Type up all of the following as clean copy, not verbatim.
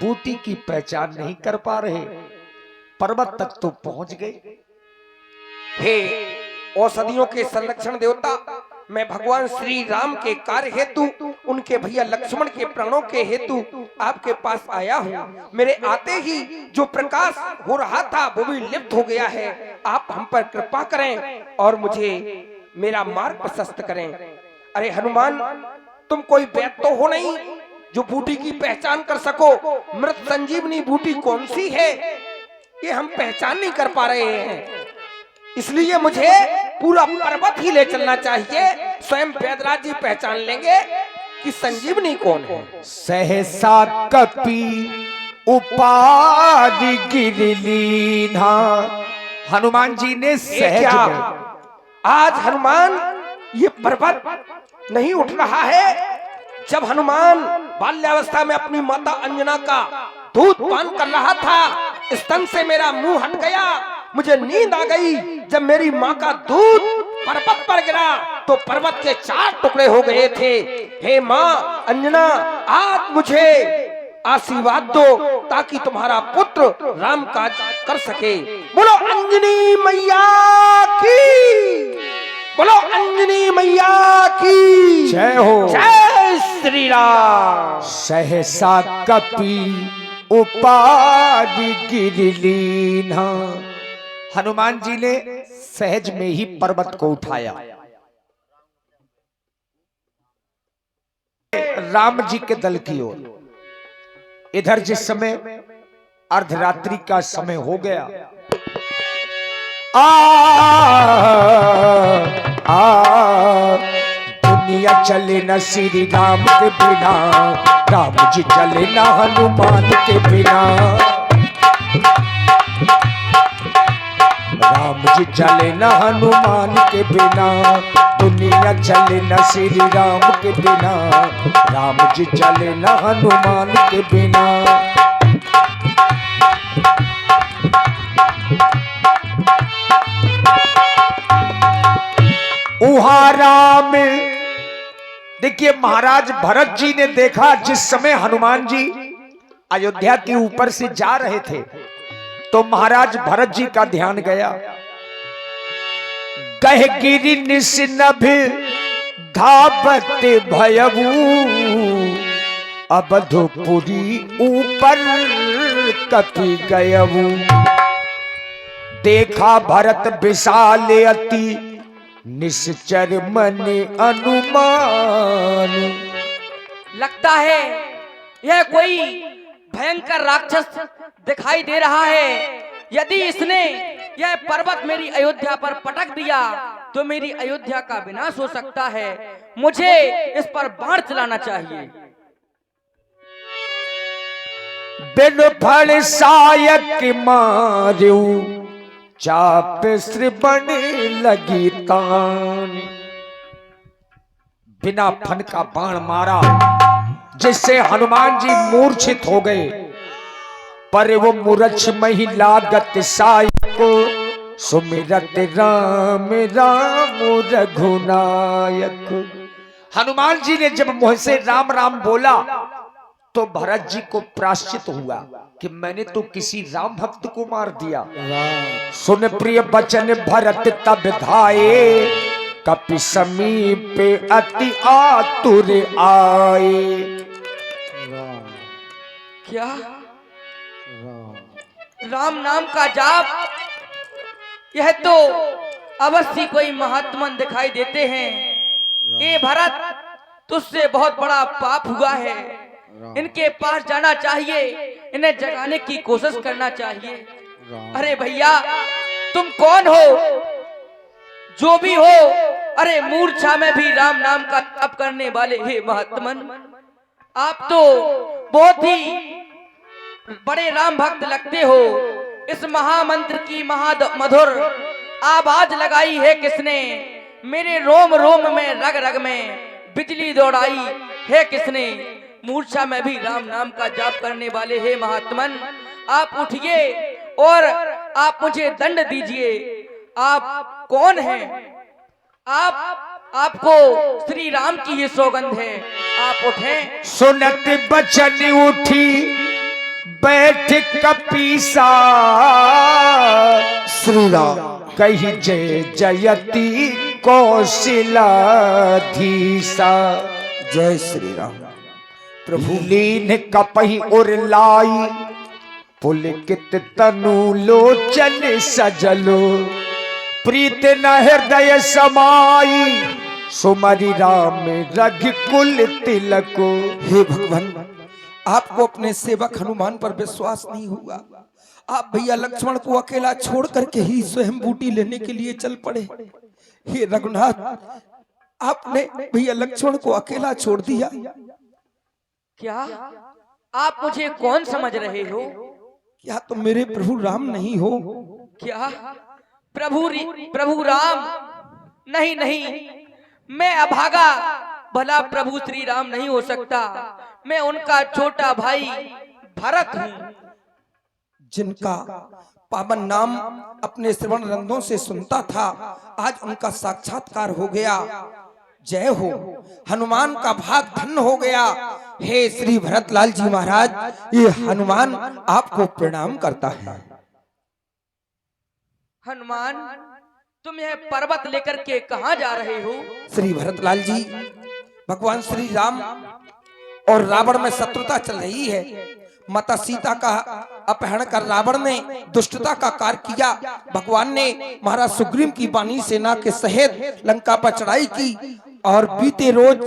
बूटी की पहचान नहीं कर पा रहे, पर्वत तक तो पहुंच गए। हे औषधियों के संरक्षण देवता, मैं भगवान श्री राम के कार्य हेतु, उनके भैया लक्ष्मण के प्राणों के हेतु आपके पास आया हूँ। मेरे आते ही जो प्रकाश हो रहा था वो भी लिप्त हो गया है। आप हम पर कृपा करें और मुझे मेरा मार्ग प्रशस्त करें। अरे हनुमान, तुम कोई वैद्य तो हो नहीं जो बूटी की पहचान कर सको। मृत संजीवनी बूटी कौन सी है ये हम पहचान नहीं कर पा रहे हैं, इसलिए मुझे पूरा पर्वत ही ले चलना चाहिए। स्वयं वेदराज जी पहचान लेंगे कि संजीवनी कौन है। सहसा कपि उपाधि गिरलीना। हनुमान जी ने सहज में, आज हनुमान ये पर्वत नहीं उठ रहा है। जब हनुमान बाल्यावस्था में अपनी माता अंजना का दूध पान कर रहा था, स्तन से मेरा मुंह हट गया, मुझे नींद आ गई। जब मेरी माँ का दूध पर्वत पर गिरा तो पर्वत के 4 टुकड़े हो गए थे। हे माँ अंजना, आज मुझे आशीर्वाद दो ताकि तुम्हारा पुत्र राम काज कर सके। बोलो अंजनी मैया की, बोलो अंजनी मैया की जय हो। जय श्री राम। सहसा कपि उपाधि गिरलीना। हनुमान जी ने सहज में ही पर्वत को उठाया। राम जी के दल की ओर। इधर जिस समय अर्धरात्रि का समय हो गया, दुनिया चले न श्री राम के बिना, राम जी चले न हनुमान के बिना। राम जी चले न हनुमान के बिना, दुनिया चले न श्री राम के बिना, राम जी चले न हनुमान के बिना। उहा राम, देखिए महाराज भरत जी ने देखा जिस समय हनुमान जी अयोध्या के ऊपर से जा रहे थे तो महाराज भरत जी का ध्यान गया। कह गिरि निस्नभ धावत भयऊ, अवधपुरी ऊपर कपि गयऊ। देखा भरत विशाल अति, निश्चर मन अनुमान। लगता है यह कोई भयंकर राक्षस दिखाई दे रहा है। यदि इसने यह पर्वत मेरी अयोध्या पर पटक दिया तो मेरी अयोध्या का विनाश हो सकता है। मुझे इस पर बाण चलाना चाहिए। बिन फल सायक मारू, चाप श्रवण लगी तान। बिना फन का बाण मारा जिससे हनुमान जी मूर्छित हो गए, पर वो मूर्छ मही लागत सायक, सुमिरत राम राम रघुनायक। हनुमान जी ने जब मुंह से राम राम बोला तो भरत जी को प्राश्चित हुआ कि मैंने तो किसी राम भक्त को मार दिया। सुन प्रिय बचन भरत तब धाये, कपि समीप अति आतुर आए। क्या राम नाम का जाप, यह तो अवश्य कोई महात्मन दिखाई देते हैं। ये भरत, तुझसे बहुत बड़ा पाप हुआ है। इनके पास जाना चाहिए, इन्हें जगाने की कोशिश करना चाहिए। अरे भैया, तुम कौन हो? जो भी हो, अरे मूर्छा में भी राम नाम का जाप करने वाले हे महात्मन, आप तो बहुत ही बड़े राम भक्त लगते हो। इस महामंत्र की मधुर आवाज लगाई है किसने? मेरे रोम रोम में रग रग में बिजली दौड़ाई है किसने? मूर्छा में भी राम नाम का जाप करने वाले हे महात्मन, आप उठिए और आप मुझे दंड दीजिए। आप कौन हैं? आपको श्री राम की ये सौगंध है। आप उठें। सुनत बचन उठी बैठ कपीसा, श्री राम। कही जय जयती कौशिलाधीसा। जय श्री राम। प्रभु लीन कपही और लाई, पुलकित तनु लोचन सजलो, प्रीत न हृदय समाई, सुमरि राम रघुकुल तिलको। हे भगवान, आपको अपने सेवक हनुमान पर विश्वास नहीं हुआ। आप भैया लक्ष्मण को अकेला छोड़ करके ही स्वयं बूटी लेने के लिए चल पड़े। हे रघुनाथ, आपने भैया लक्ष्मण को अकेला छोड़ दिया। क्या आप मुझे कौन समझ रहे हो? क्या तुम मेरे प्रभु राम नहीं हो? क्या प्रभु राम? नहीं नहीं, मैं अभागा भला प्रभु श्री राम नहीं हो सकता। मैं उनका छोटा भाई भरत हूँ, जिनका पावन नाम अपने श्रवण रंगों से सुनता था, आज उनका साक्षात्कार हो गया। जय हो, हनुमान का भाग धन्य हो गया। हे श्री भरतलाल जी महाराज, ये हनुमान आपको प्रणाम करता है। हनुमान, तुम यह पर्वत लेकर के कहाँ जा रहे हो? श्री भरतलाल जी, भगवान श्री राम और रावण में शत्रुता चल रही है। माता सीता का अपहरण कर रावण ने दुष्टता का कार्य किया। भगवान ने महाराज सुग्रीव की वाणी सेना के सहित लंका पर चढ़ाई की और बीते रोज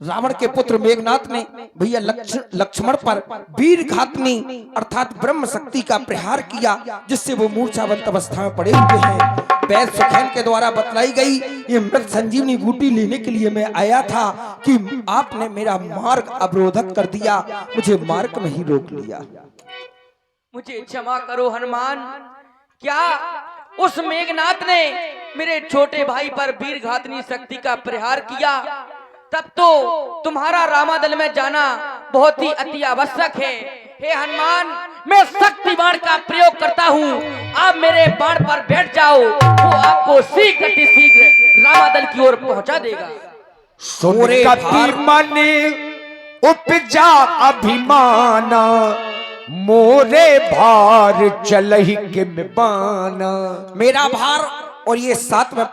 रावण के पुत्र मेघनाथ ने भैया लक्ष्मण पर वीर घातनी अर्थात ब्रह्म शक्ति का प्रहार किया, जिससे वो मूर्छावंत अवस्था में पड़े हुए हैं। वैद सुखैन के द्वारा बतलाई गई ये मृत संजीवनी बूटी लेने के लिए मैं आया था कि आपने मेरा मार्ग अवरोधक कर दिया, मुझे मार्ग में ही रोक लिया। मुझे क्षमा करो हनुमान। क्या उस मेघनाथ ने मेरे छोटे भाई पर वीर घातनी शक्ति का प्रहार किया? तब तो तुम्हारा रामादल में जाना बहुत ही अति आवश्यक है। हे हनुमान, मैं शक्ति बाण का प्रयोग करता हूँ, आप मेरे बाण पर बैठ जाओ, वो आपको शीघ्र रामादल की ओर पहुंचा देगा। सुन कपि मन उपजा अभिमाना, मोरे भार चलहि किम बाना। मेरा भार और ये साथ में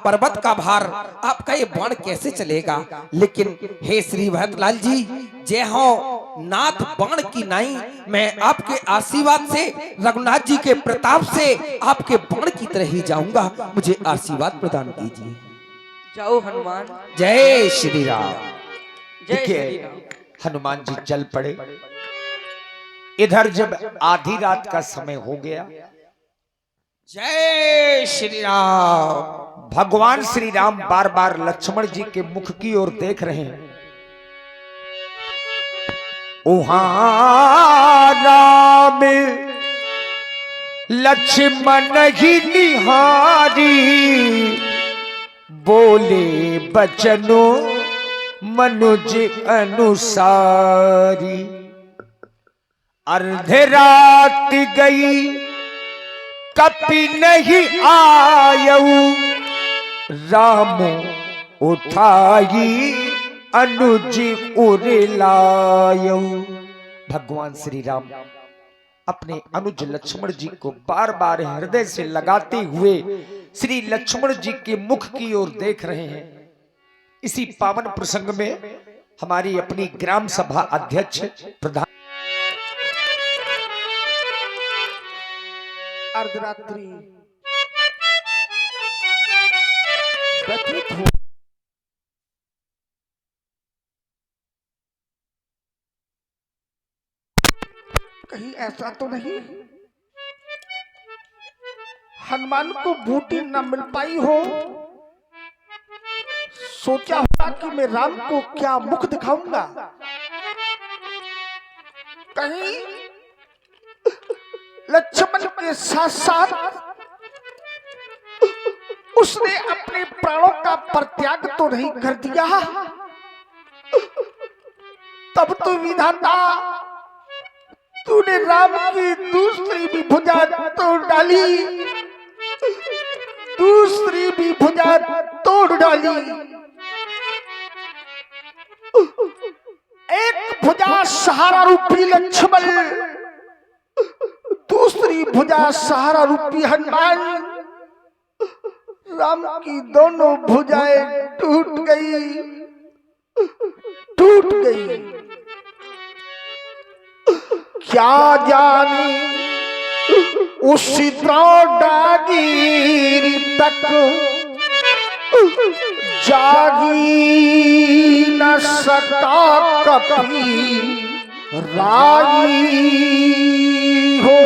पर्वत का भार, आपका ये बाण कैसे चलेगा? लेकिन हे श्री भरतलाल जी, जय हो नाथ बाण की नाई, मैं आपके आशीर्वाद से, रघुनाथ जी के प्रताप से आपके बाण की तरह ही जाऊंगा। मुझे आशीर्वाद प्रदान कीजिए। जाओ हनुमान। जय श्री राम। जय श्री राम। हनुमान जी चल पड़े। इधर जब आधी रात का समय हो गया, जय श्री राम। भगवान श्री राम बार बार लक्ष्मण जी के मुख की ओर देख रहे हैं। उहाँ राम लक्ष्मण ही निहारी, बोले बचनो मनुज अनुसारी। अर्धे रात गई कपि नहीं आयऊ, राम उठाई अनुज उड़लायऊ। भगवान श्री राम अपने अनुज लक्ष्मण जी को बार बार हृदय से लगाते हुए श्री लक्ष्मण जी के मुख की ओर देख रहे हैं। इसी पावन प्रसंग में हमारी अपनी ग्राम सभा अध्यक्ष प्रधान अर्धरात्रि व्यतीत हो, कहीं ऐसा तो नहीं हनुमान को बूटी न मिल पाई हो? सोचा होगा कि मैं राम को क्या मुख दिखाऊंगा, कहीं लक्ष्मण के साथ साथ उसने अपने प्राणों का परित्याग तो नहीं कर दिया। तब तो विधाता तूने राम की दूसरी भी भुजा तोड़ डाली, दूसरी भी भुजा तोड़ डाली। भुजा सहारा रूपी लक्ष्मण, दूसरी भुजा सहारा रूपी हनुमान। राम की दोनों भुजाएं टूट गई। क्या जाने उसी द्रोणागिरी तक जागी न सका कभी राई हो,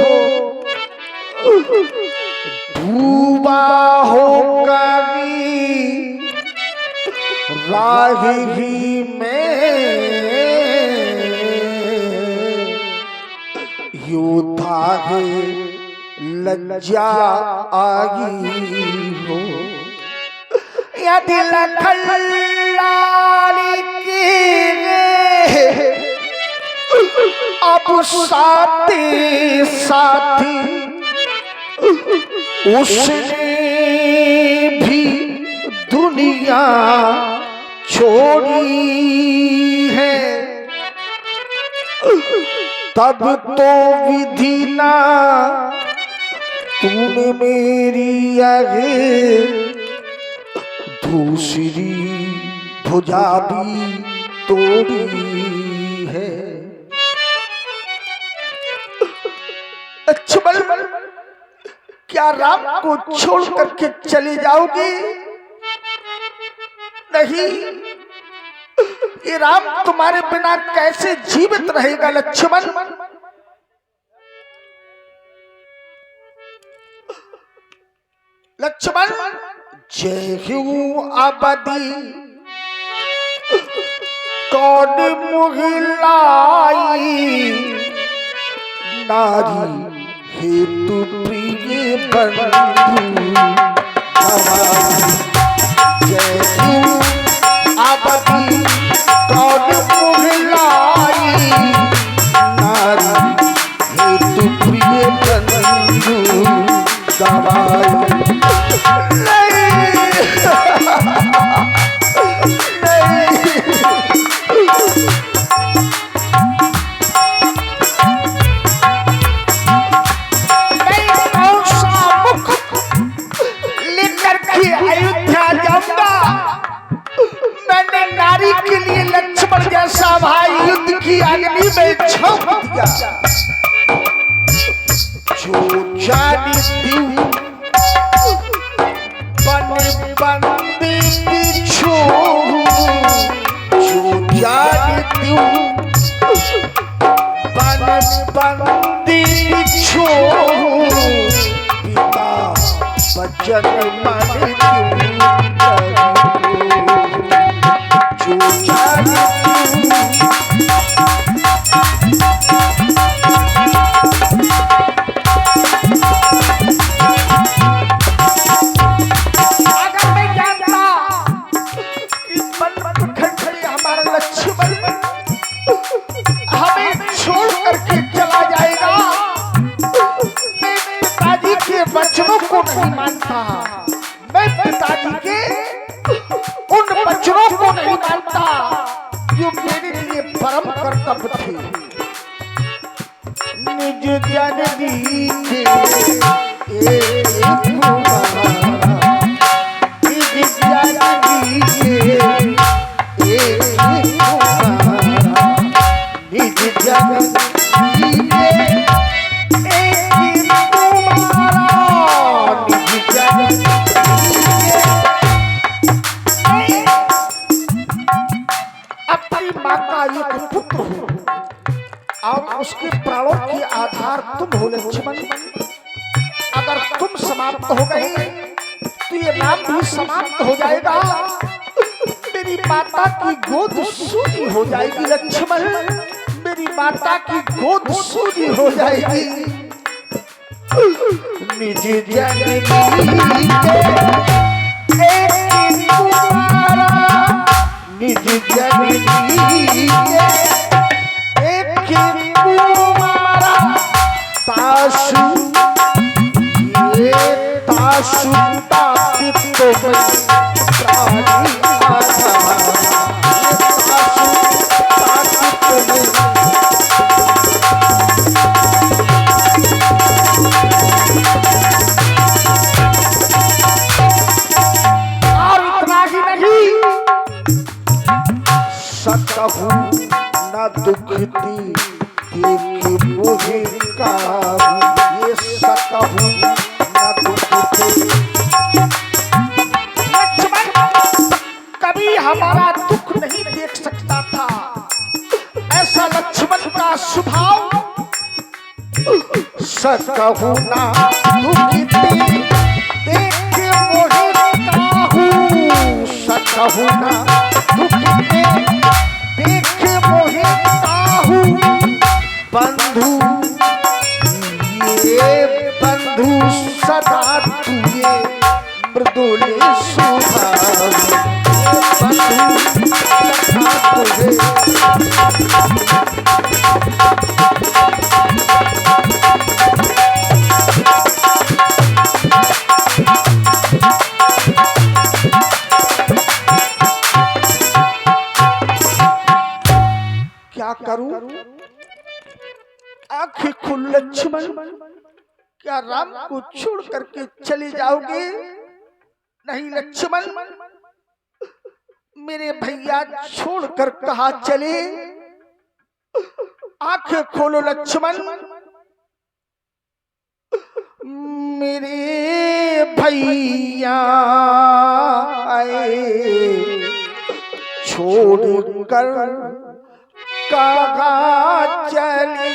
डूबा हो कभी राही में, योद्धा है लज्जा आई हो। यदि लखन लाल की अब साथी उसने भी दुनिया छोड़ी है, तब तो विधि ना तूने मेरी आगे दूसरी भुजा भी तोड़ी है। लक्ष्मण, क्या राम को छोड़ करके चले जाओगे? नहीं, ये राम तुम्हारे बिना कैसे जीवित रहेगा लक्ष्मण? लक्ष्मण, जय हूं अबदी कौन मुहिलाई, नारी हेतु प्रिय बंधु। जय हूं अबदी कौन मुहिलाई, नारी हेतु प्रिय बंधु गवाई। नारी के लिए लक्ष्मण जैसा भाई युद्ध की अग्नि में झोंक दिया। जो जानती बन बंदी बिछो, जो जानती बन बंदी बिछो, पिता बचन मन बच्चों को नहीं मानता, मैं पिताजी के उन बच्चों को नहीं मानता जो मेरे लिए परम कर्तव्य थे। निज जननी के निज जननी के निज जननी के पुत्र हो और उसके प्राणों की आधार तुम हो लक्ष्मण। अगर तुम समाप्त हो गए तो ये नाम भी समाप्त हो जाएगा। मेरी माता की गोद सूनी हो जाएगी लक्ष्मण, मेरी माता की गोद सूनी हो जाएगी। निज जननी के निज जननी एक कुमारा ताशु ये ताशु ताकित प्राणी आधा ताशु ताकित सकहू न दुखती देख मुझे काहू, ये सकहू न दुखती। लक्ष्मण कभी हमारा दुख नहीं देख सकता था, ऐसा लक्ष्मण का स्वभाव। सकहू न दुखती देख मुझे काहू, सकहू न दुखती देख मुझे काहू। बंधु ये बंधु सदा तुए मृदुल स्वभाव, बंधु सदा तुझे। क्या करूं? आंखें खुल लक्ष्मण, क्या राम को छोड़ करके चले जाओगे? नहीं लक्ष्मण, मेरे भैया छोड़कर कहाँ चले? आंखें खोलो लक्ष्मण, मेरे भैया छोड़कर कहाँ चले?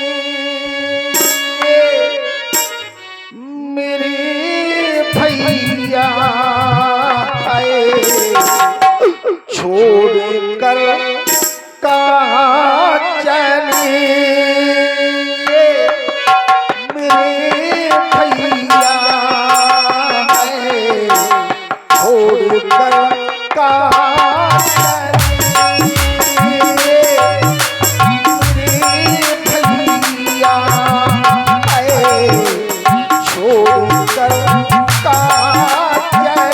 मेरे भैया छोड़कर कहाँ चले? मेरे भैया छोड़कर कहाँ चले?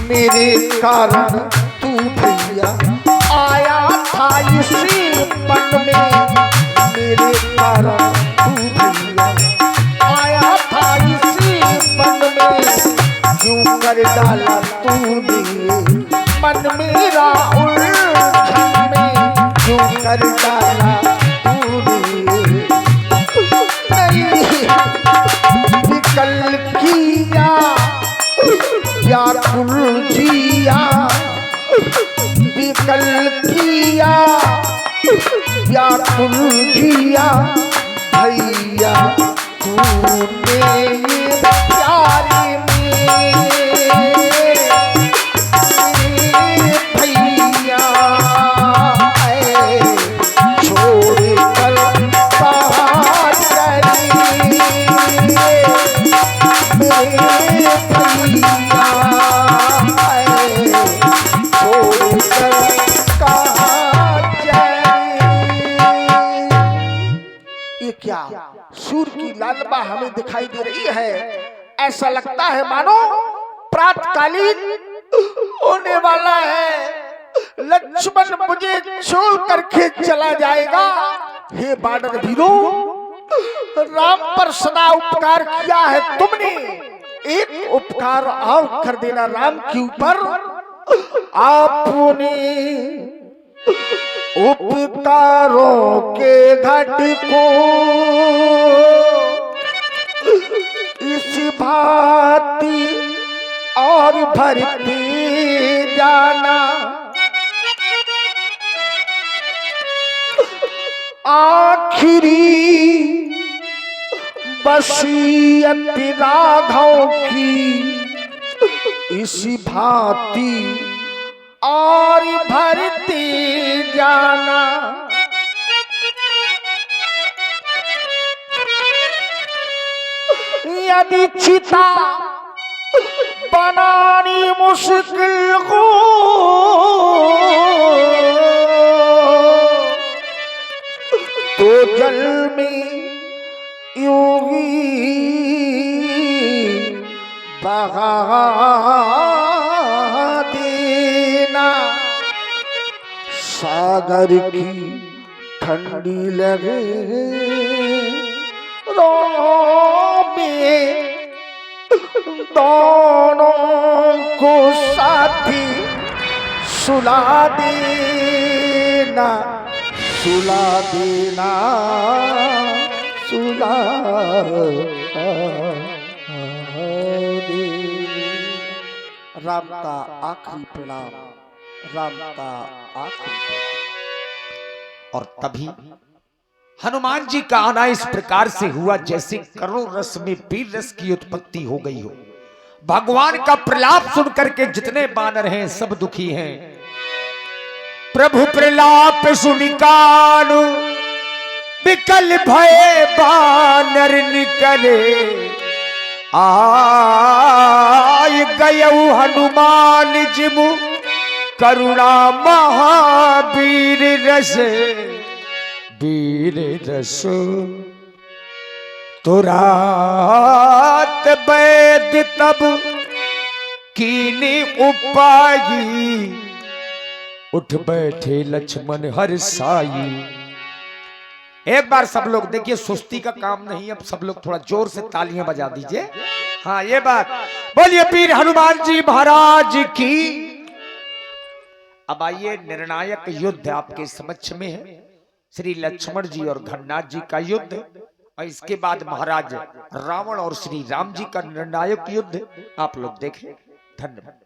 मेरे कारण तू भैया आया था इसी मन में, मेरे कारण तू भैया आया था इसी मन में। क्यों कर डाला तूने मन मेरा उलझन में, क्यों कर डाला तूने? नहीं विकल किया व्याकुल जिया, विकल किया व्याकुल जिया। भैया तूने प्यारे में भैया छोड़ कर कहाँ चले? मेरे भैया छोड़ कर कहाँ चले? ये क्या सूर की लालबा हमें दिखाई दे रही है? ऐसा लगता है मानो प्रातकालीन होने वाला है। लक्ष्मण मुझे छोड़ करके चला जाएगा। हे बानर वीरों, राम पर सदा उपकार किया है तुमने, एक उपकार और कर देना राम के ऊपर। आपने उपकारों के घट को इस भांति और भरते जाना। आखिरी वसीयत राघव की इस भांति और भरते जाना। जाना। यदि चिता बनानी मुश्किल हो तो जल में यूं ही बहा देना। सागर की ठंडी लगे रो में दोनों को साथी सुला देना, सुला देना, सुला राम का आखिरी प्रणाम, राम का आखिरी प्रणाम। और तभी हनुमान जी का आना इस प्रकार से हुआ जैसे करुण रस में वीर रस की उत्पत्ति हो गई हो। भगवान का प्रलाप सुनकर के जितने बानर हैं सब दुखी हैं। प्रभु प्रलाप सुनिकान विकल भय बानर निकले। आय गयऊ हनुमान जिमु करुणा महावीर रस, वीर रस तुरात वैद तब कीनी उपाई। उठ बैठे लक्ष्मण हर साई। एक बार सब लोग देखिए, सुस्ती का काम नहीं, अब सब लोग थोड़ा जोर से तालियां बजा दीजिए। हाँ, ये बात बोलिए वीर हनुमान जी महाराज की। अब आइए, निर्णायक युद्ध आपके समक्ष में है, श्री लक्ष्मण जी और घननाथ जी का युद्ध, और इसके बाद महाराज रावण और श्री राम जी का निर्णायक युद्ध आप लोग देखें। धन्यवाद।